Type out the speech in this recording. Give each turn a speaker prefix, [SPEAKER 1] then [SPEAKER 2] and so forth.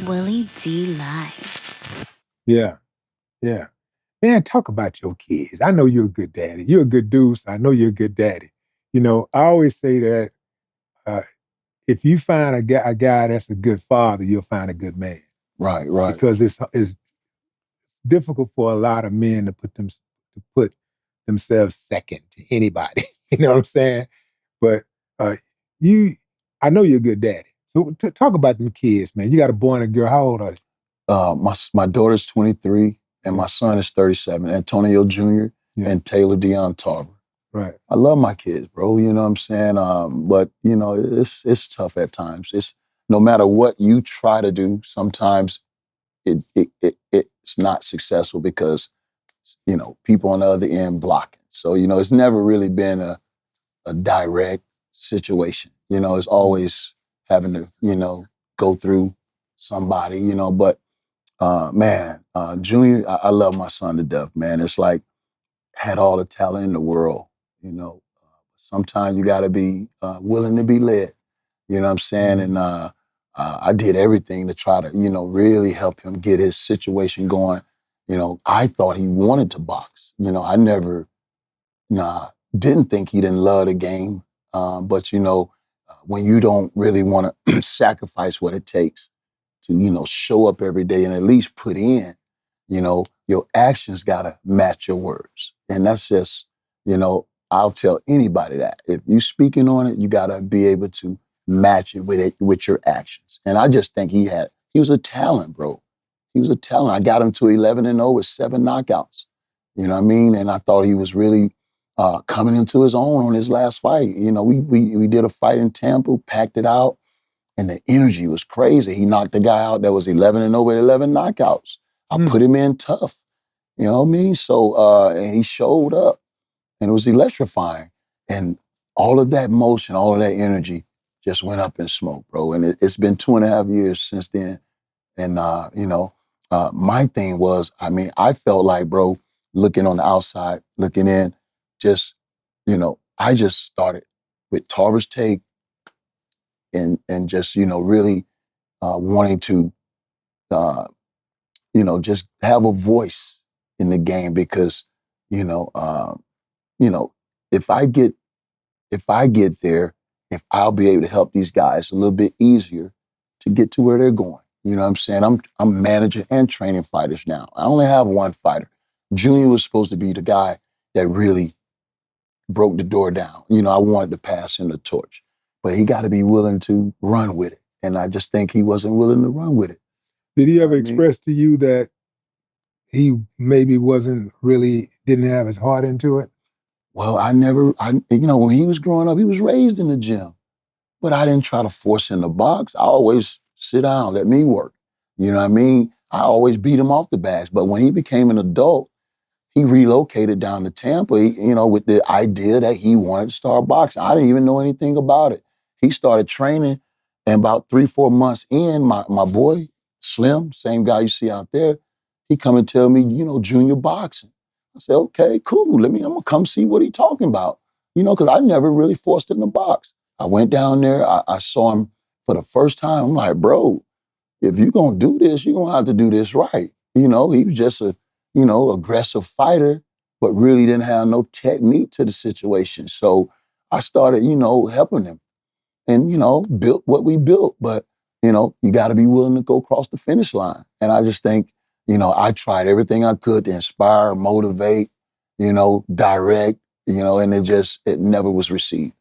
[SPEAKER 1] Willie D. Live.
[SPEAKER 2] Yeah, yeah. Man, talk about your kids. I know you're a good daddy. You're a good dude, so I know you're a good daddy. I always say that uh, if you find a guy that's a good father, you'll find a good man.
[SPEAKER 3] Right, right.
[SPEAKER 2] Because it's difficult for a lot of men to put themselves second to anybody. You know what I'm saying? But uh, you, I know you're a good daddy. So talk about them kids, man. You got a boy and a girl. How old are
[SPEAKER 3] My daughter's 23 and
[SPEAKER 2] they?
[SPEAKER 3] my son is 37, Antonio Jr.
[SPEAKER 2] Yeah,
[SPEAKER 3] and Taylor Dion Tarver.
[SPEAKER 2] right.
[SPEAKER 3] I love my kids, bro. You know what I'm saying? But it's tough at times. It's no matter what you try to do, sometimes it's not successful because people on the other end blocking. So it's never really been a direct situation. It's always having to go through somebody. But man, Junior, I love my son to death, man. It's like had all the talent in the world. You know, sometimes you got to be willing to be led. You know what I'm saying? And I did everything to try to, really help him get his situation going. I thought he wanted to box. I never, didn't think he didn't love the game. But when you don't really want to sacrifice what it takes to, show up every day and at least put in, your actions gotta match your words. And that's just, I'll tell anybody that. If you speaking on it, you gotta be able to match it with your actions. And I just think he was a talent, bro. He was a talent. I got him to 11-0 with 7 knockouts. You know what I mean? And I thought he was really coming into his own on his last fight. We did a fight in Tampa, packed it out, and the energy was crazy. He knocked the guy out that was 11-0 with 11 knockouts. I put him in tough. You know what I mean? So, and he showed up, and it was electrifying. And all of that motion, all of that energy just went up in smoke, bro. And it's been 2.5 years since then. And, my thing was, I felt like, bro, looking on the outside, looking in, just, I just started with Tarver's take and just, really wanting to, just have a voice in the game because, you know, um, you know, if I get there, if I'll be able to help these guys a little bit easier to get to where they're going. You know what I'm saying? I'm managing and training fighters now. I only have one fighter. Junior was supposed to be the guy that really broke the door down. I wanted to pass him the torch, but he got to be willing to run with it. And I just think he wasn't willing to run with it.
[SPEAKER 2] Did he
[SPEAKER 3] You know
[SPEAKER 2] ever
[SPEAKER 3] what I mean?
[SPEAKER 2] express to you that he maybe didn't have his heart into it?
[SPEAKER 3] Well, when he was growing up, he was raised in the gym, but I didn't try to force him to box. I always sit down, let me work. You know what I mean? I always beat him off the bags. But when he became an adult, he relocated down to Tampa, with the idea that he wanted to start boxing. I didn't even know anything about it. He started training, and about 3-4 months in, my boy, Slim, same guy you see out there, he come and tell me, junior boxing. I said, okay, cool. I'm gonna come see what he talking about. Because I never really forced him to box. I went down there, I saw him for the first time. I'm like, bro, if you're gonna do this, you're gonna have to do this right. He was just a, aggressive fighter, but really didn't have no technique to the situation. So I started, helping him and, built what we built. But, you gotta be willing to go across the finish line. And I just think, I tried everything I could to inspire, motivate, direct, and it never was received.